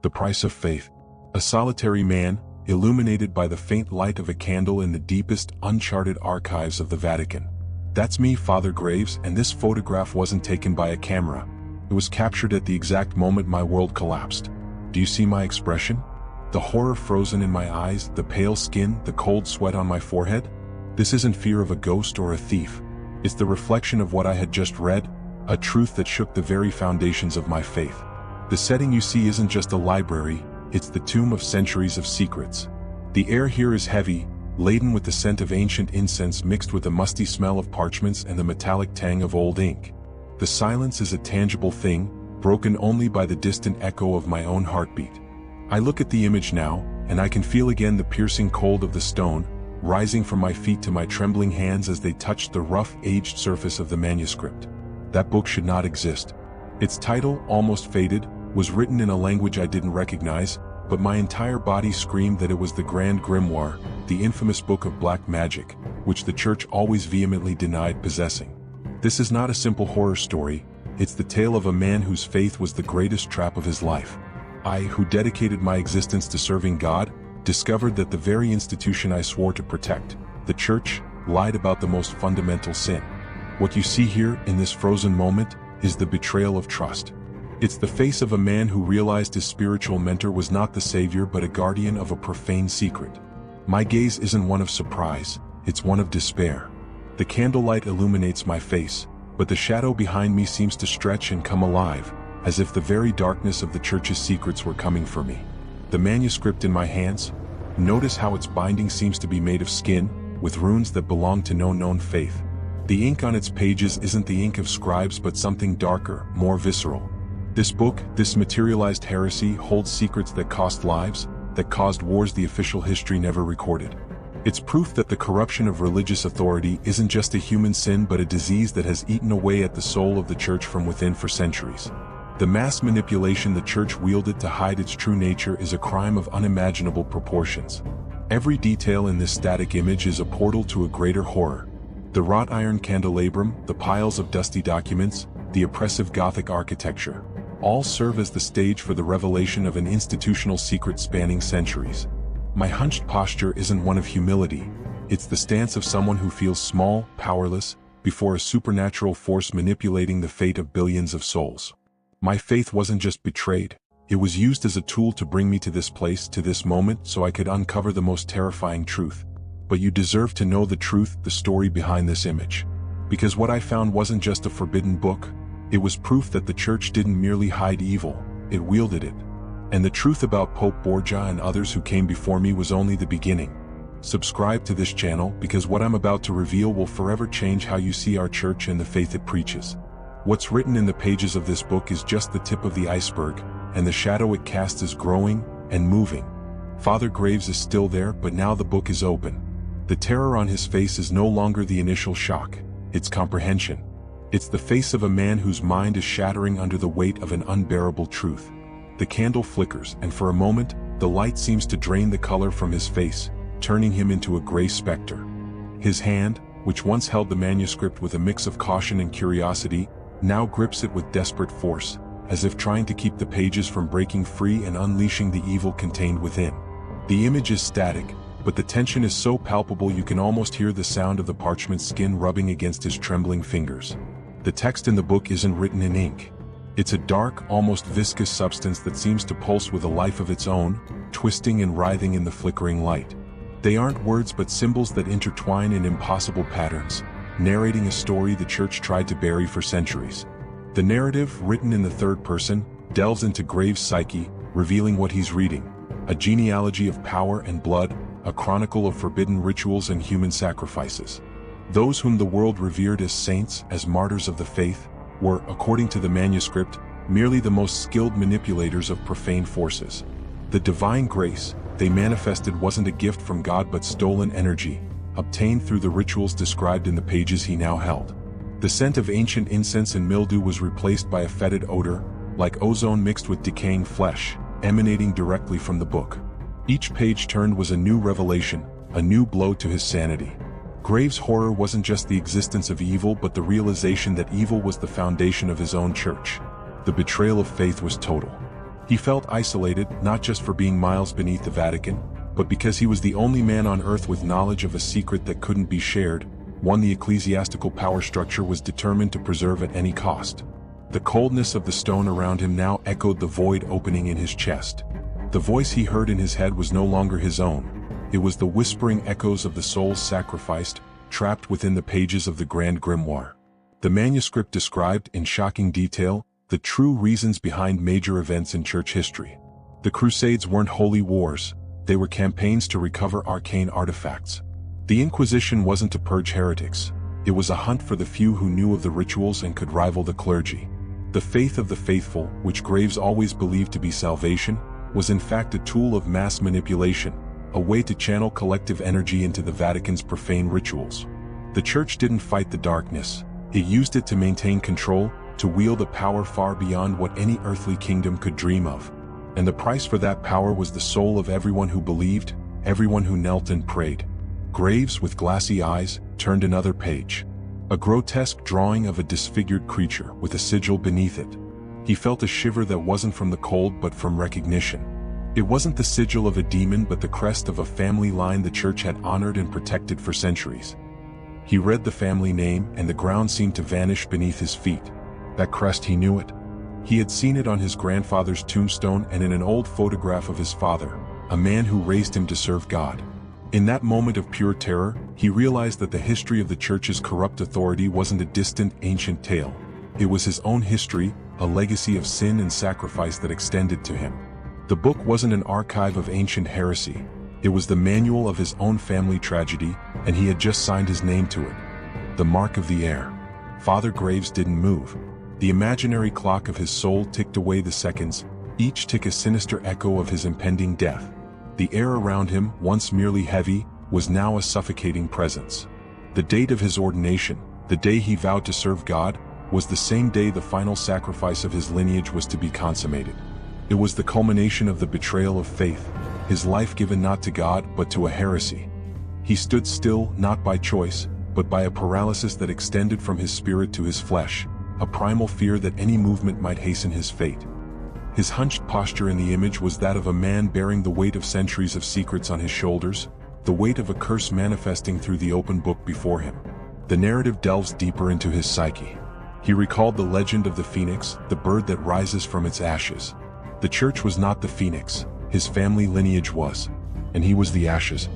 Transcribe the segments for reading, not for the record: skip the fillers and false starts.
The price of faith. A solitary man, illuminated by the faint light of a candle in the deepest, uncharted archives of the Vatican. That's me, Father Graves, and this photograph wasn't taken by a camera. It was captured at the exact moment my world collapsed. Do you see my expression? The horror frozen in my eyes, the pale skin, the cold sweat on my forehead? This isn't fear of a ghost or a thief. It's the reflection of what I had just read, a truth that shook the very foundations of my faith. The setting you see isn't just a library, it's the tomb of centuries of secrets. The air here is heavy, laden with the scent of ancient incense mixed with the musty smell of parchments and the metallic tang of old ink. The silence is a tangible thing, broken only by the distant echo of my own heartbeat. I look at the image now, and I can feel again the piercing cold of the stone, rising from my feet to my trembling hands as they touch the rough, aged surface of the manuscript. That book should not exist. Its title, almost faded, was written in a language I didn't recognize, but my entire body screamed that it was the Grand Grimoire, the infamous book of black magic, which the Church always vehemently denied possessing. This is not a simple horror story, it's the tale of a man whose faith was the greatest trap of his life. I, who dedicated my existence to serving God, discovered that the very institution I swore to protect, the Church, lied about the most fundamental sin. What you see here, in this frozen moment, is the betrayal of trust. It's the face of a man who realized his spiritual mentor was not the savior but a guardian of a profane secret. My gaze isn't one of surprise, it's one of despair. The candlelight illuminates my face, but the shadow behind me seems to stretch and come alive, as if the very darkness of the Church's secrets were coming for me. The manuscript in my hands, notice how its binding seems to be made of skin, with runes that belong to no known faith. The ink on its pages isn't the ink of scribes but something darker, more visceral. This book, this materialized heresy, holds secrets that cost lives, that caused wars the official history never recorded. It's proof that the corruption of religious authority isn't just a human sin but a disease that has eaten away at the soul of the Church from within for centuries. The mass manipulation the Church wielded to hide its true nature is a crime of unimaginable proportions. Every detail in this static image is a portal to a greater horror. The wrought iron candelabrum, the piles of dusty documents, the oppressive Gothic architecture, all serve as the stage for the revelation of an institutional secret spanning centuries. My hunched posture isn't one of humility, it's the stance of someone who feels small, powerless, before a supernatural force manipulating the fate of billions of souls. My faith wasn't just betrayed, it was used as a tool to bring me to this place, to this moment, so I could uncover the most terrifying truth. But you deserve to know the truth, the story behind this image. Because what I found wasn't just a forbidden book, it was proof that the Church didn't merely hide evil, it wielded it. And the truth about Pope Borgia and others who came before me was only the beginning. Subscribe to this channel because what I'm about to reveal will forever change how you see our Church and the faith it preaches. What's written in the pages of this book is just the tip of the iceberg, and the shadow it casts is growing and moving. Father Graves is still there, but now the book is open. The terror on his face is no longer the initial shock, it's comprehension. It's the face of a man whose mind is shattering under the weight of an unbearable truth. The candle flickers, and for a moment, the light seems to drain the color from his face, turning him into a gray specter. His hand, which once held the manuscript with a mix of caution and curiosity, now grips it with desperate force, as if trying to keep the pages from breaking free and unleashing the evil contained within. The image is static, but the tension is so palpable you can almost hear the sound of the parchment skin rubbing against his trembling fingers. The text in the book isn't written in ink. It's a dark, almost viscous substance that seems to pulse with a life of its own, twisting and writhing in the flickering light. They aren't words but symbols that intertwine in impossible patterns, narrating a story the Church tried to bury for centuries. The narrative, written in the third person, delves into Graves' psyche, revealing what he's reading: a genealogy of power and blood, a chronicle of forbidden rituals and human sacrifices. Those whom the world revered as saints, as martyrs of the faith, were, according to the manuscript, merely the most skilled manipulators of profane forces. The divine grace they manifested wasn't a gift from God but stolen energy, obtained through the rituals described in the pages he now held. The scent of ancient incense and mildew was replaced by a fetid odor, like ozone mixed with decaying flesh, emanating directly from the book. Each page turned was a new revelation, a new blow to his sanity. Graves' horror wasn't just the existence of evil but the realization that evil was the foundation of his own Church. The betrayal of faith was total. He felt isolated, not just for being miles beneath the Vatican, but because he was the only man on earth with knowledge of a secret that couldn't be shared, one the ecclesiastical power structure was determined to preserve at any cost. The coldness of the stone around him now echoed the void opening in his chest. The voice he heard in his head was no longer his own. It was the whispering echoes of the souls sacrificed, trapped within the pages of the Grand Grimoire. The manuscript described, in shocking detail, the true reasons behind major events in church history. The Crusades weren't holy wars, they were campaigns to recover arcane artifacts. The Inquisition wasn't to purge heretics, it was a hunt for the few who knew of the rituals and could rival the clergy. The faith of the faithful, which Graves always believed to be salvation, was in fact a tool of mass manipulation, a way to channel collective energy into the Vatican's profane rituals. The Church didn't fight the darkness, it used it to maintain control, to wield a power far beyond what any earthly kingdom could dream of. And the price for that power was the soul of everyone who believed, everyone who knelt and prayed. Graves, with glassy eyes, turned another page. A grotesque drawing of a disfigured creature with a sigil beneath it. He felt a shiver that wasn't from the cold but from recognition. It wasn't the sigil of a demon but the crest of a family line the Church had honored and protected for centuries. He read the family name and the ground seemed to vanish beneath his feet. That crest, he knew it. He had seen it on his grandfather's tombstone and in an old photograph of his father, a man who raised him to serve God. In that moment of pure terror, he realized that the history of the Church's corrupt authority wasn't a distant, ancient tale. It was his own history, a legacy of sin and sacrifice that extended to him. The book wasn't an archive of ancient heresy. It was the manual of his own family tragedy, and he had just signed his name to it. The mark of the heir. Father Graves didn't move. The imaginary clock of his soul ticked away the seconds, each tick a sinister echo of his impending death. The air around him, once merely heavy, was now a suffocating presence. The date of his ordination, the day he vowed to serve God, was the same day the final sacrifice of his lineage was to be consummated. It was the culmination of the betrayal of faith, his life given not to God but to a heresy. He stood still, not by choice, but by a paralysis that extended from his spirit to his flesh, a primal fear that any movement might hasten his fate. His hunched posture in the image was that of a man bearing the weight of centuries of secrets on his shoulders, the weight of a curse manifesting through the open book before him. The narrative delves deeper into his psyche. He recalled the legend of the phoenix, the bird that rises from its ashes. The Church was not the phoenix, his family lineage was, and he was the ashes.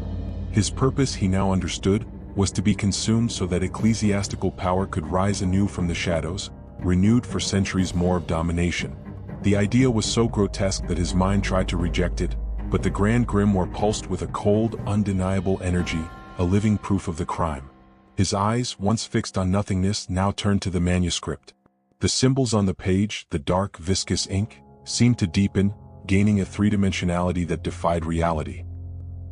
His purpose, he now understood, was to be consumed so that ecclesiastical power could rise anew from the shadows, renewed for centuries more of domination. The idea was so grotesque that his mind tried to reject it, but the Grand Grimoire pulsed with a cold, undeniable energy, a living proof of the crime. His eyes, once fixed on nothingness, now turned to the manuscript. The symbols on the page, the dark, viscous ink, seemed to deepen, gaining a three-dimensionality that defied reality.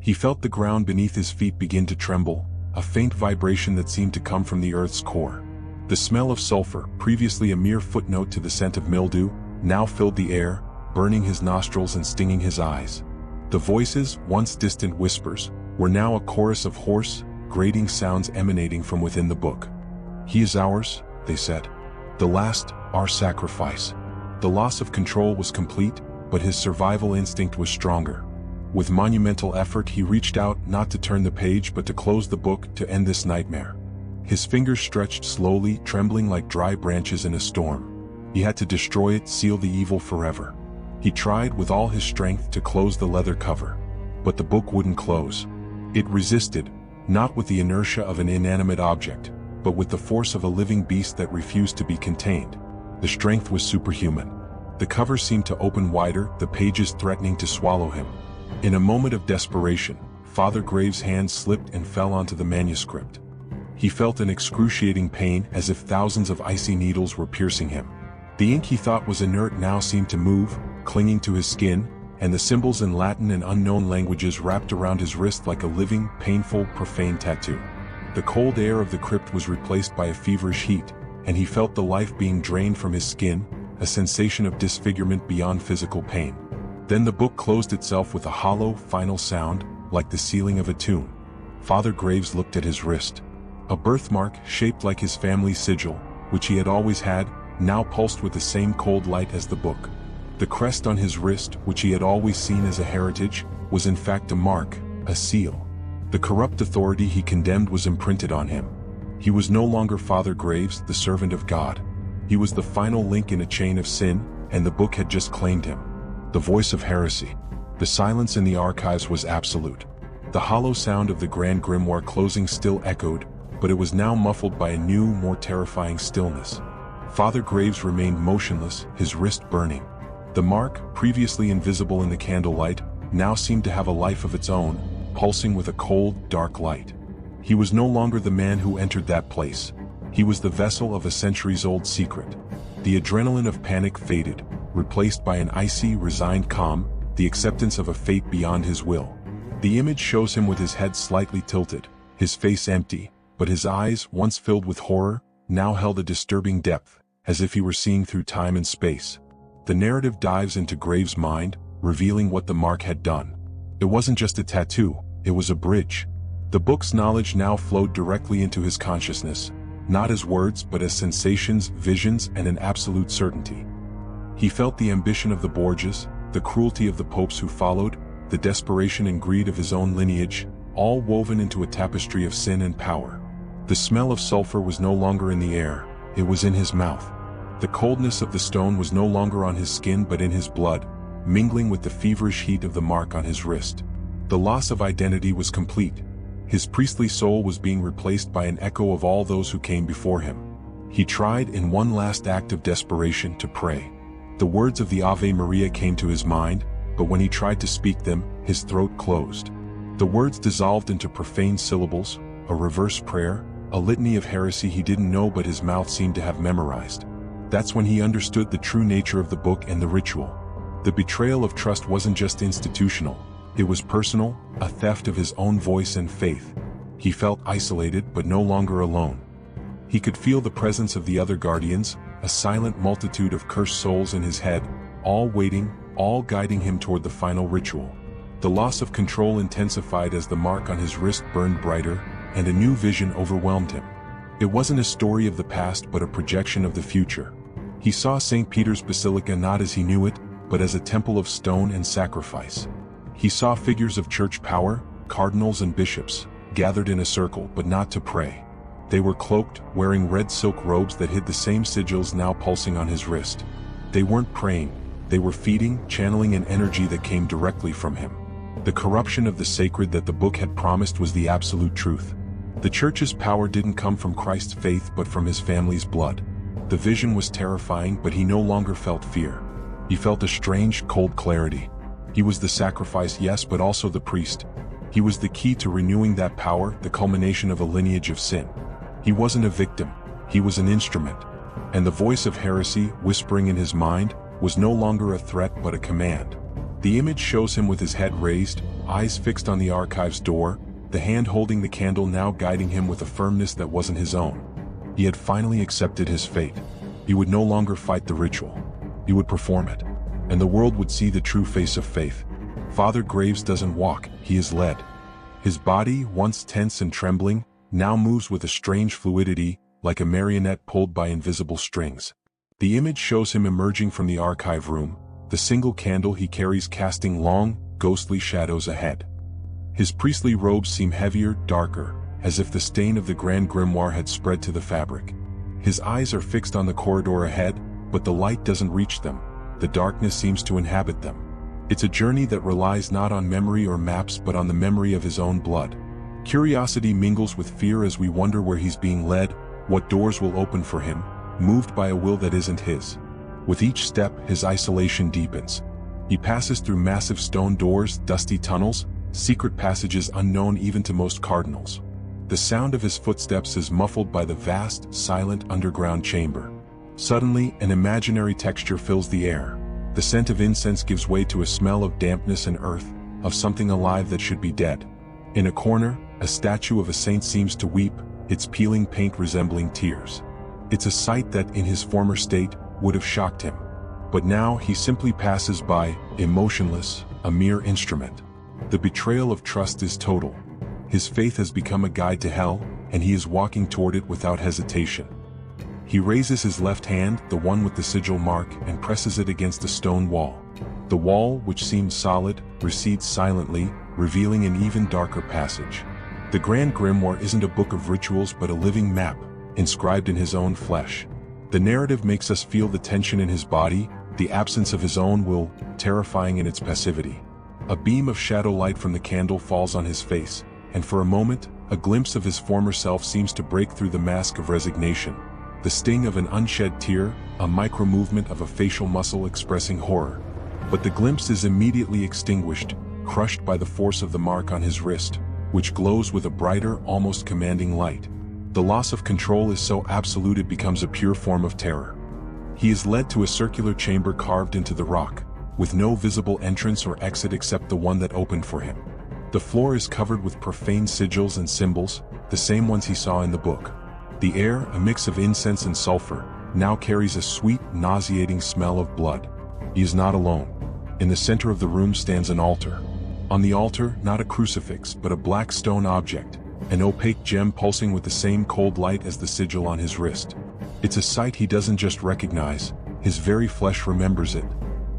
He felt the ground beneath his feet begin to tremble, a faint vibration that seemed to come from the earth's core. The smell of sulfur, previously a mere footnote to the scent of mildew, now filled the air, burning his nostrils and stinging his eyes. The voices, once distant whispers, were now a chorus of hoarse, grating sounds emanating from within the book. "He is ours," they said. "The last, our sacrifice." The loss of control was complete, but his survival instinct was stronger. With monumental effort he reached out, not to turn the page but to close the book, to end this nightmare. His fingers stretched slowly, trembling like dry branches in a storm. He had to destroy it, seal the evil forever. He tried with all his strength to close the leather cover. But the book wouldn't close. It resisted, not with the inertia of an inanimate object, but with the force of a living beast that refused to be contained. The strength was superhuman. The cover seemed to open wider, the pages threatening to swallow him. In a moment of desperation, Father Graves' hand slipped and fell onto the manuscript. He felt an excruciating pain, as if thousands of icy needles were piercing him. The ink he thought was inert now seemed to move, clinging to his skin, and the symbols in Latin and unknown languages wrapped around his wrist like a living, painful, profane tattoo. The cold air of the crypt was replaced by a feverish heat, and he felt the life being drained from his skin, a sensation of disfigurement beyond physical pain. Then the book closed itself with a hollow, final sound, like the sealing of a tomb. Father Graves looked at his wrist. A birthmark, shaped like his family's sigil, which he had always had, now pulsed with the same cold light as the book. The crest on his wrist, which he had always seen as a heritage, was in fact a mark, a seal. The corrupt authority he condemned was imprinted on him. He was no longer Father Graves, the servant of God. He was the final link in a chain of sin, and the book had just claimed him. The voice of heresy. The silence in the archives was absolute. The hollow sound of the Grand Grimoire closing still echoed, but it was now muffled by a new, more terrifying stillness. Father Graves remained motionless, his wrist burning. The mark, previously invisible in the candlelight, now seemed to have a life of its own, pulsing with a cold, dark light. He was no longer the man who entered that place. He was the vessel of a centuries-old secret. The adrenaline of panic faded, replaced by an icy, resigned calm, the acceptance of a fate beyond his will. The image shows him with his head slightly tilted, his face empty, but his eyes, once filled with horror, now held a disturbing depth, as if he were seeing through time and space. The narrative dives into Graves' mind, revealing what the mark had done. It wasn't just a tattoo, it was a bridge. The book's knowledge now flowed directly into his consciousness, not as words but as sensations, visions, and an absolute certainty. He felt the ambition of the Borgias, the cruelty of the popes who followed, the desperation and greed of his own lineage, all woven into a tapestry of sin and power. The smell of sulfur was no longer in the air, it was in his mouth. The coldness of the stone was no longer on his skin but in his blood, mingling with the feverish heat of the mark on his wrist. The loss of identity was complete. His priestly soul was being replaced by an echo of all those who came before him. He tried in one last act of desperation to pray. The words of the Ave Maria came to his mind, but when he tried to speak them, his throat closed. The words dissolved into profane syllables, a reverse prayer, a litany of heresy he didn't know but his mouth seemed to have memorized. That's when he understood the true nature of the book and the ritual. The betrayal of trust wasn't just institutional, it was personal, a theft of his own voice and faith. He felt isolated but no longer alone. He could feel the presence of the other guardians, a silent multitude of cursed souls in his head, all waiting, all guiding him toward the final ritual. The loss of control intensified as the mark on his wrist burned brighter, and a new vision overwhelmed him. It wasn't a story of the past but a projection of the future. He saw St. Peter's Basilica not as he knew it, but as a temple of stone and sacrifice. He saw figures of church power, cardinals and bishops, gathered in a circle but not to pray. They were cloaked, wearing red silk robes that hid the same sigils now pulsing on his wrist. They weren't praying, they were feeding, channeling an energy that came directly from him. The corruption of the sacred that the book had promised was the absolute truth. The church's power didn't come from Christ's faith but from his family's blood. The vision was terrifying, but he no longer felt fear. He felt a strange, cold clarity. He was the sacrifice, yes, but also the priest. He was the key to renewing that power, the culmination of a lineage of sin. He wasn't a victim, he was an instrument. And the voice of heresy, whispering in his mind, was no longer a threat but a command. The image shows him with his head raised, eyes fixed on the archive's door, the hand holding the candle now guiding him with a firmness that wasn't his own. He had finally accepted his fate. He would no longer fight the ritual. He would perform it. And the world would see the true face of faith. Father Graves doesn't walk, he is led. His body, once tense and trembling, now moves with a strange fluidity, like a marionette pulled by invisible strings. The image shows him emerging from the archive room, the single candle he carries casting long, ghostly shadows ahead. His priestly robes seem heavier, darker, as if the stain of the Grand Grimoire had spread to the fabric. His eyes are fixed on the corridor ahead, but the light doesn't reach them. The darkness seems to inhabit them. It's a journey that relies not on memory or maps but on the memory of his own blood. Curiosity mingles with fear as we wonder where he's being led, what doors will open for him, moved by a will that isn't his. With each step, his isolation deepens. He passes through massive stone doors, dusty tunnels, secret passages unknown even to most cardinals. The sound of his footsteps is muffled by the vast, silent underground chamber. Suddenly, an imaginary texture fills the air. The scent of incense gives way to a smell of dampness and earth, of something alive that should be dead. In a corner, a statue of a saint seems to weep, its peeling paint resembling tears. It's a sight that, in his former state, would have shocked him. But now he simply passes by, emotionless, a mere instrument. The betrayal of trust is total. His faith has become a guide to hell, and he is walking toward it without hesitation. He raises his left hand, the one with the sigil mark, and presses it against the stone wall. The wall, which seemed solid, recedes silently, revealing an even darker passage. The Grand Grimoire isn't a book of rituals but a living map, inscribed in his own flesh. The narrative makes us feel the tension in his body, the absence of his own will, terrifying in its passivity. A beam of shadow light from the candle falls on his face, and for a moment, a glimpse of his former self seems to break through the mask of resignation. The sting of an unshed tear, a micro-movement of a facial muscle expressing horror. But the glimpse is immediately extinguished, crushed by the force of the mark on his wrist, which glows with a brighter, almost commanding light. The loss of control is so absolute it becomes a pure form of terror. He is led to a circular chamber carved into the rock, with no visible entrance or exit except the one that opened for him. The floor is covered with profane sigils and symbols, the same ones he saw in the book. The air, a mix of incense and sulfur, now carries a sweet, nauseating smell of blood. He is not alone. In the center of the room stands an altar. On the altar, not a crucifix but a black stone object, an opaque gem pulsing with the same cold light as the sigil on his wrist. It's a sight he doesn't just recognize, his very flesh remembers it.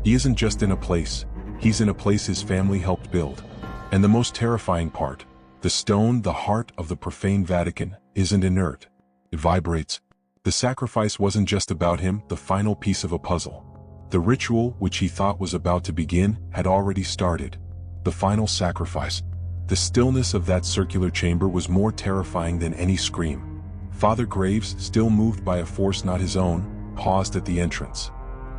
He isn't just in a place, he's in a place his family helped build. And the most terrifying part, the stone, the heart of the profane Vatican, isn't inert. It vibrates. The sacrifice wasn't just about him, the final piece of a puzzle. The ritual, which he thought was about to begin, had already started. The final sacrifice. The stillness of that circular chamber was more terrifying than any scream. Father Graves, still moved by a force not his own, paused at the entrance.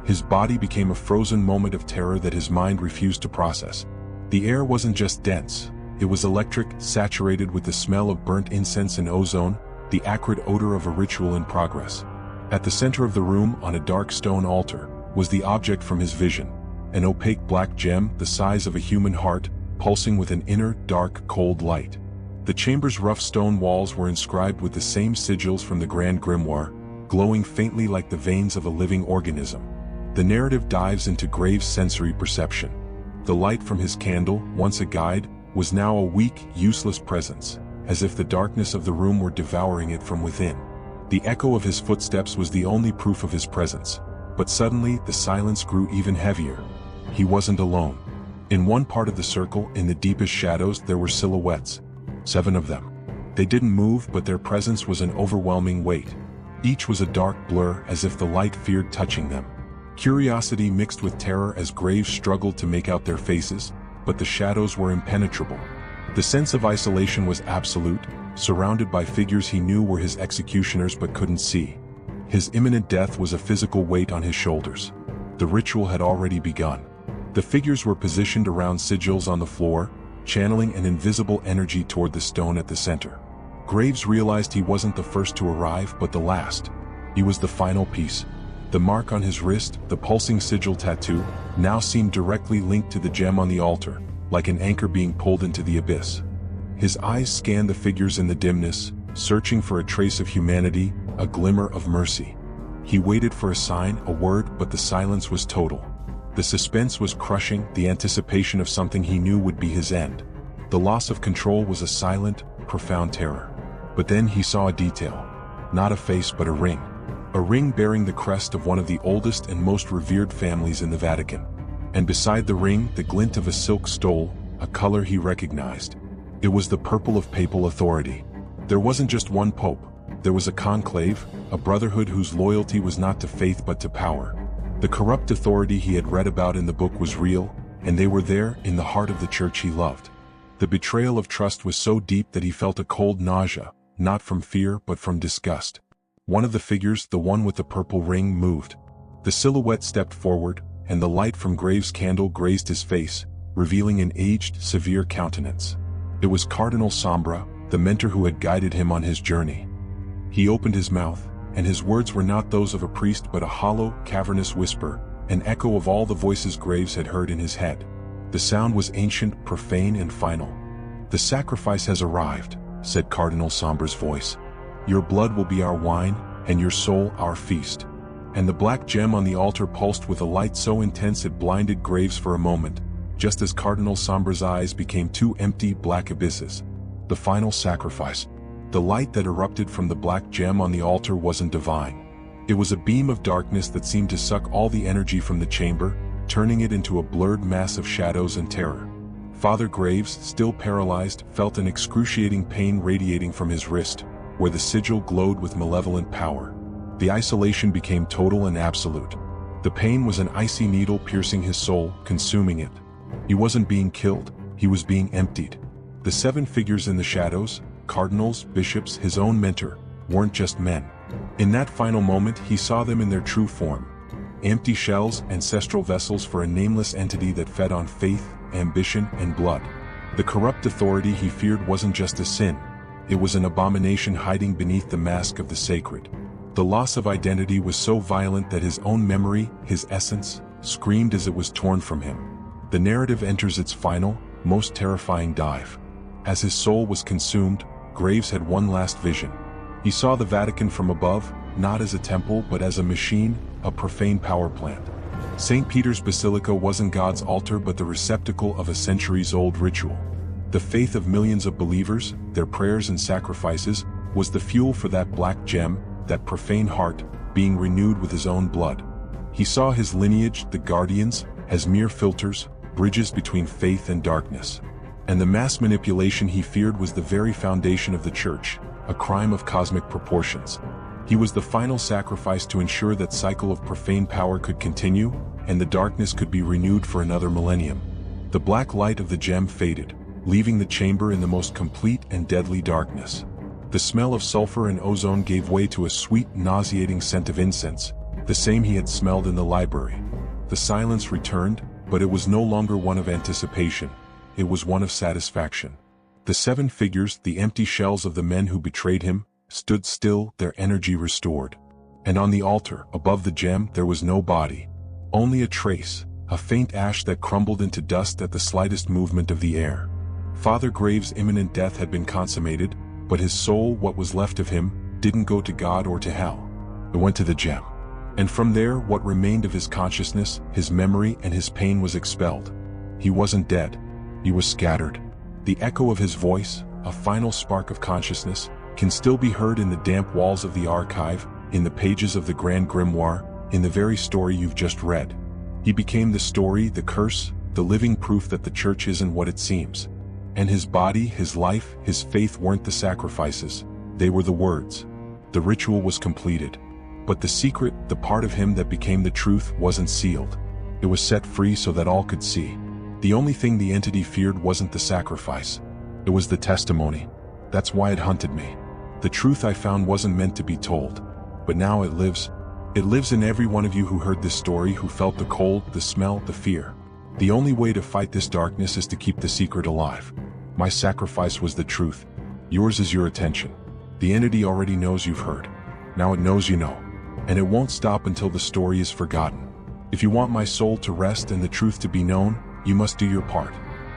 His body became a frozen moment of terror that his mind refused to process. The air wasn't just dense, it was electric, saturated with the smell of burnt incense and ozone, the acrid odor of a ritual in progress. At the center of the room, on a dark stone altar, was the object from his vision, an opaque black gem the size of a human heart, pulsing with an inner, dark, cold light. The chamber's rough stone walls were inscribed with the same sigils from the Grand Grimoire, glowing faintly like the veins of a living organism. The narrative dives into Graves' sensory perception. The light from his candle, once a guide, was now a weak, useless presence, as if the darkness of the room were devouring it from within. The echo of his footsteps was the only proof of his presence. But suddenly, the silence grew even heavier. He wasn't alone. In one part of the circle, in the deepest shadows, there were silhouettes. 7 of them. They didn't move, but their presence was an overwhelming weight. Each was a dark blur, as if the light feared touching them. Curiosity mixed with terror as Graves struggled to make out their faces, but the shadows were impenetrable. The sense of isolation was absolute, surrounded by figures he knew were his executioners but couldn't see. His imminent death was a physical weight on his shoulders. The ritual had already begun. The figures were positioned around sigils on the floor, channeling an invisible energy toward the stone at the center. Graves realized he wasn't the first to arrive but the last. He was the final piece. The mark on his wrist, the pulsing sigil tattoo, now seemed directly linked to the gem on the altar, like an anchor being pulled into the abyss. His eyes scanned the figures in the dimness, searching for a trace of humanity, a glimmer of mercy. He waited for a sign, a word, but the silence was total. The suspense was crushing, the anticipation of something he knew would be his end. The loss of control was a silent, profound terror. But then he saw a detail. Not a face but a ring. A ring bearing the crest of one of the oldest and most revered families in the Vatican. And beside the ring, the glint of a silk stole, a color he recognized. It was the purple of papal authority. There wasn't just one pope. There was a conclave, a brotherhood whose loyalty was not to faith but to power. The corrupt authority he had read about in the book was real, and they were there, in the heart of the church he loved. The betrayal of trust was so deep that he felt a cold nausea, not from fear but from disgust. One of the figures, the one with the purple ring, moved. The silhouette stepped forward, and the light from Graves' candle grazed his face, revealing an aged, severe countenance. It was Cardinal Sombra, the mentor who had guided him on his journey. He opened his mouth, and his words were not those of a priest but a hollow, cavernous whisper, an echo of all the voices Graves had heard in his head. The sound was ancient, profane, and final. "The sacrifice has arrived," said Cardinal Sombra's voice. "Your blood will be our wine, and your soul our feast." And the black gem on the altar pulsed with a light so intense it blinded Graves for a moment, just as Cardinal Sombra's eyes became 2 empty, black abysses. The final sacrifice. The light that erupted from the black gem on the altar wasn't divine. It was a beam of darkness that seemed to suck all the energy from the chamber, turning it into a blurred mass of shadows and terror. Father Graves, still paralyzed, felt an excruciating pain radiating from his wrist, where the sigil glowed with malevolent power. The isolation became total and absolute. The pain was an icy needle piercing his soul, consuming it. He wasn't being killed, he was being emptied. The 7 figures in the shadows, cardinals, bishops, his own mentor, weren't just men. In that final moment, he saw them in their true form. Empty shells, ancestral vessels for a nameless entity that fed on faith, ambition, and blood. The corrupt authority he feared wasn't just a sin. It was an abomination hiding beneath the mask of the sacred. The loss of identity was so violent that his own memory, his essence, screamed as it was torn from him. The narrative enters its final, most terrifying dive. As his soul was consumed, Graves had one last vision. He saw the Vatican from above, not as a temple but as a machine, a profane power plant. St. Peter's Basilica wasn't God's altar but the receptacle of a centuries-old ritual. The faith of millions of believers, their prayers and sacrifices, was the fuel for that black gem, that profane heart, being renewed with his own blood. He saw his lineage, the guardians, as mere filters, bridges between faith and darkness. And the mass manipulation he feared was the very foundation of the Church, a crime of cosmic proportions. He was the final sacrifice to ensure that cycle of profane power could continue, and the darkness could be renewed for another millennium. The black light of the gem faded, leaving the chamber in the most complete and deadly darkness. The smell of sulfur and ozone gave way to a sweet, nauseating scent of incense, the same he had smelled in the library. The silence returned, but it was no longer one of anticipation. It was one of satisfaction. The 7 figures, the empty shells of the men who betrayed him, stood still, their energy restored. And on the altar, above the gem, there was no body. Only a trace, a faint ash that crumbled into dust at the slightest movement of the air. Father Graves' imminent death had been consummated, but his soul, what was left of him, didn't go to God or to hell. It went to the gem. And from there, what remained of his consciousness, his memory, and his pain was expelled. He wasn't dead. He was scattered. The echo of his voice, a final spark of consciousness, can still be heard in the damp walls of the archive, in the pages of the Grand Grimoire, in the very story you've just read. He became the story, the curse, the living proof that the Church isn't what it seems. And his body, his life, his faith weren't the sacrifices, they were the words. The ritual was completed. But the secret, the part of him that became the truth, wasn't sealed. It was set free so that all could see. The only thing the entity feared wasn't the sacrifice. It was the testimony. That's why it hunted me. The truth I found wasn't meant to be told. But now it lives. It lives in every one of you who heard this story, who felt the cold, the smell, the fear. The only way to fight this darkness is to keep the secret alive. My sacrifice was the truth. Yours is your attention. The entity already knows you've heard. Now it knows you know. And it won't stop until the story is forgotten. If you want my soul to rest and the truth to be known, you must do your part.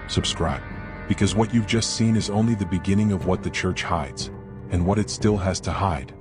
Subscribe. Because what you've just seen is only the beginning of what the Church hides, and what it still has to hide.